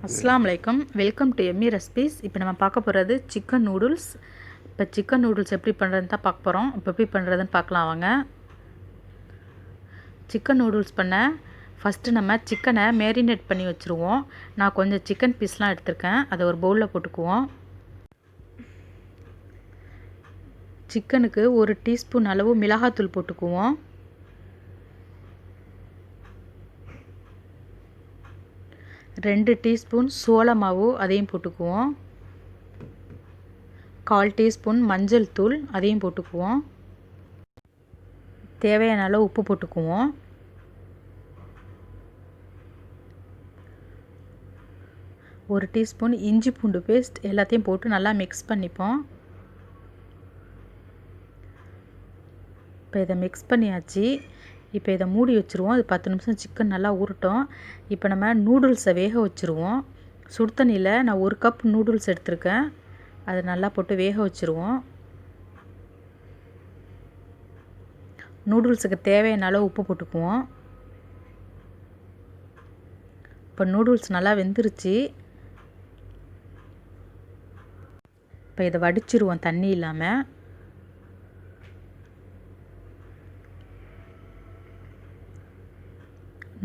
அஸ்ஸலாமு அலைக்கும். Welcome to Emmy recipes. இப்போ நம்ம பார்க்க போகிறது சிக்கன் நூடுல்ஸ். இப்போ சிக்கன் நூடுல்ஸ் எப்படி பண்ணுறதுன்னு தான் பார்க்க போகிறோம். இப்போ எப்படி பண்ணுறதுன்னு பார்க்கலாம் வாங்க. சிக்கன் நூடுல்ஸ் பண்ண ஃபஸ்ட்டு நம்ம சிக்கனை மேரினேட் பண்ணி வச்சுருவோம். நான் கொஞ்சம் சிக்கன் பீஸ்லாம் எடுத்திருக்கேன், அதை ஒரு பவுலில் போட்டுக்குவோம். சிக்கனுக்கு 1 டீஸ்பூன் அளவு மிளகாத்தூள் போட்டுக்குவோம். 2 டீஸ்பூன் சோள மாவு அதையும் போட்டுக்குவோம். 1/4 டீஸ்பூன் மஞ்சள் தூள் அதையும் போட்டுக்குவோம். தேவையான அளவு உப்பு போட்டுக்குவோம். ஒரு டீஸ்பூன் இஞ்சி பூண்டு பேஸ்ட் எல்லாத்தையும் போட்டு நல்லா மிக்ஸ் பண்ணிப்போம். இப்போ இதை மிக்ஸ் பண்ணியாச்சு. இப்போ இதை மூடி வச்சுருவோம். அது 10 நிமிஷம் சிக்கன் நல்லா ஊறட்டும். இப்போ நம்ம நூடுல்ஸை வேக வச்சுருவோம். சுடு தண்ணியில் நான் 1 கப் நூடுல்ஸ் எடுத்திருக்கேன், அதை நல்லா போட்டு வேக வச்சுருவோம். நூடுல்ஸுக்கு தேவையான அளவு உப்பு போட்டுக்குவோம். இப்போ நூடுல்ஸ் நல்லா வெந்துருச்சு. இப்போ இதை வடிச்சிருவோம் தண்ணி இல்லாமல்.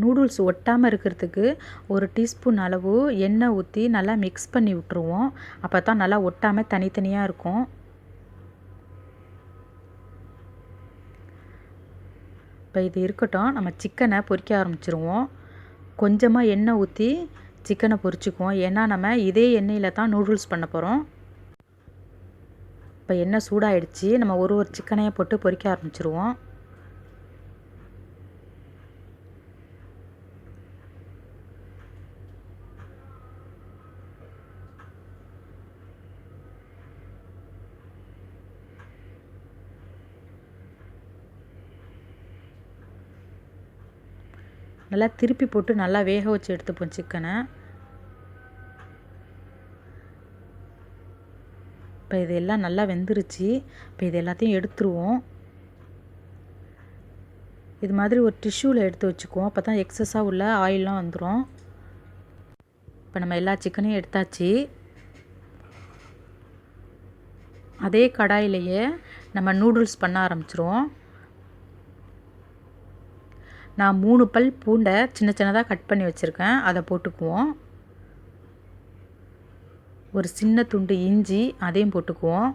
நூடுல்ஸ் ஒட்டாமல் இருக்கிறதுக்கு 1 டீஸ்பூன் அளவு எண்ணெய் ஊற்றி நல்லா மிக்ஸ் பண்ணி விட்டுருவோம். அப்போ தான் நல்லா ஒட்டாமல் தனித்தனியாக இருக்கும். இப்போ இது இருக்கட்டும், நம்ம சிக்கனை பொரிக்க ஆரம்பிச்சிருவோம். கொஞ்சமாக எண்ணெய் ஊற்றி சிக்கனை பொரிச்சுக்குவோம். ஏன்னா நம்ம இதே எண்ணெயில் தான் நூடுல்ஸ் பண்ண போகிறோம். இப்போ எண்ணெய் சூடாகிடுச்சு. நம்ம ஒரு சிக்கனையை போட்டு பொரிக்க ஆரம்பிச்சிருவோம். நல்லா திருப்பி போட்டு நல்லா வேக வச்சு எடுத்துப்போம் சிக்கனை. இப்போ இது எல்லாம் நல்லா வெந்துருச்சு. இப்போ இது எல்லாத்தையும் எடுத்துருவோம். இது மாதிரி ஒரு டிஷ்யூவில் எடுத்து வச்சுக்குவோம். அப்போ தான் எக்ஸஸாக உள்ள ஆயிலெலாம் வந்துடும். இப்போ நம்ம எல்லா சிக்கனையும் எடுத்தாச்சு. அதே கடாயிலேயே நம்ம நூடுல்ஸ் பண்ண ஆரம்பிச்சிருவோம். நான் 3 பல் பூண்டை சின்ன சின்னதாக கட் பண்ணி வச்சுருக்கேன், அதை போட்டுக்குவோம். ஒரு சின்ன துண்டு இஞ்சி அதையும் போட்டுக்குவோம்.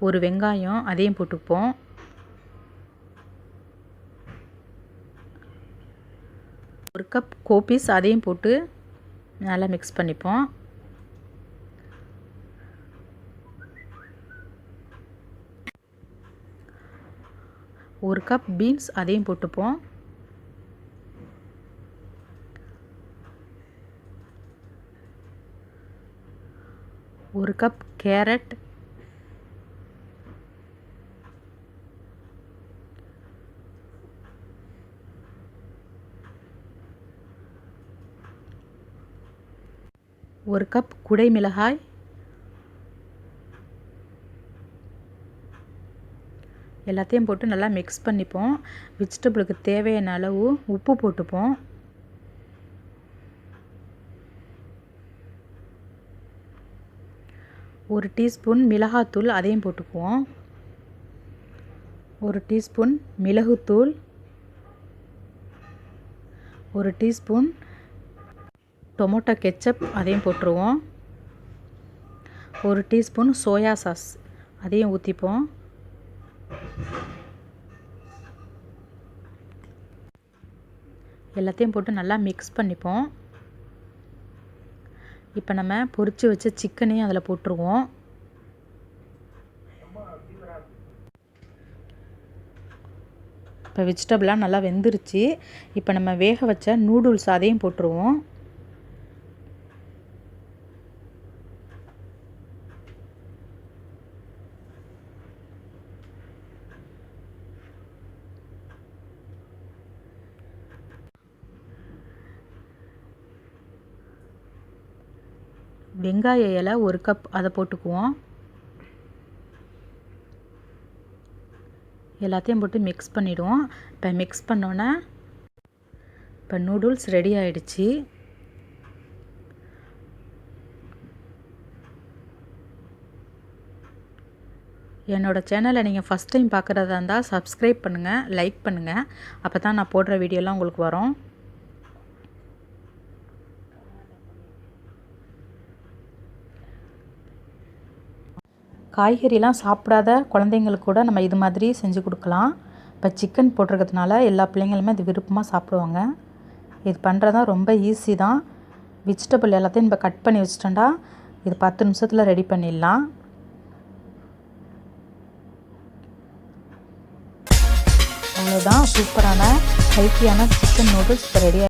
ஒரு வெங்காயம் அதையும் போட்டுப்போம். ஒரு கப் கோபீஸ் அதையும் போட்டு நல்லா மிக்ஸ் பண்ணிப்போம். ஒரு கப் பீன்ஸ் அதையும் போட்டுப்போம். ஒரு கப் கேரட், ஒரு கப் குடை மிளகாய், எல்லாத்தையும் போட்டு நல்லா மிக்ஸ் பண்ணிப்போம். வெஜிடபிளுக்கு தேவையான அளவு உப்பு போட்டுப்போம். ஒரு டீஸ்பூன் மிளகாத்தூள் அதையும் போட்டுக்குவோம். ஒரு டீஸ்பூன் மிளகுத்தூள், ஒரு டீஸ்பூன் டொமேட்டோ கெச்சப் அதையும் போட்டுருவோம். ஒரு டீஸ்பூன் சோயா சாஸ் அதையும் ஊற்றிப்போம். எல்லாத்தையும் போட்டு நல்லா மிக்ஸ் பண்ணிப்போம். இப்போ நம்ம பொரித்து வச்ச சிக்கனையும் அதில் போட்டுருவோம். இப்போ வெஜிடபிளாக நல்லா வெந்துருச்சு. இப்போ நம்ம வேக வச்ச நூடுல்ஸ் அதையும் போட்டுருவோம். வெங்காய இலை 1 கப் அதை போட்டுக்குவோம். எல்லாத்தையும் போட்டு மிக்ஸ் பண்ணிவிடுவோம். இப்போ மிக்ஸ் பண்ணோன்னே இப்போ நூடுல்ஸ் ரெடி ஆகிடுச்சு. என்னோடய சேனலை நீங்கள் ஃபஸ்ட் டைம் பார்க்குறதா இருந்தால் சப்ஸ்கிரைப் பண்ணுங்கள், லைக் பண்ணுங்கள். அப்போ தான் நான் போடுற வீடியோலாம் உங்களுக்கு வரும். காய்கறிலாம் சாப்பிடாத குழந்தைங்களுக்கு கூட நம்ம இது மாதிரி செஞ்சு கொடுக்கலாம். இப்போ சிக்கன் போட்டிருக்கிறதுனால எல்லா பிள்ளைங்களுமே இது விருப்பமாக சாப்பிடுவாங்க. இது பண்ணுறது தான் ரொம்ப ஈஸி தான். வெஜிடபிள் எல்லாத்தையும் நம்ம கட் பண்ணி வச்சிட்டோம்னா இது 10 நிமிஷத்தில் ரெடி பண்ணிடலாம். அவ்வளோதான், சூப்பரான ஹெல்த்தியான சிக்கன் நூடுல்ஸ் இப்போ ரெடி.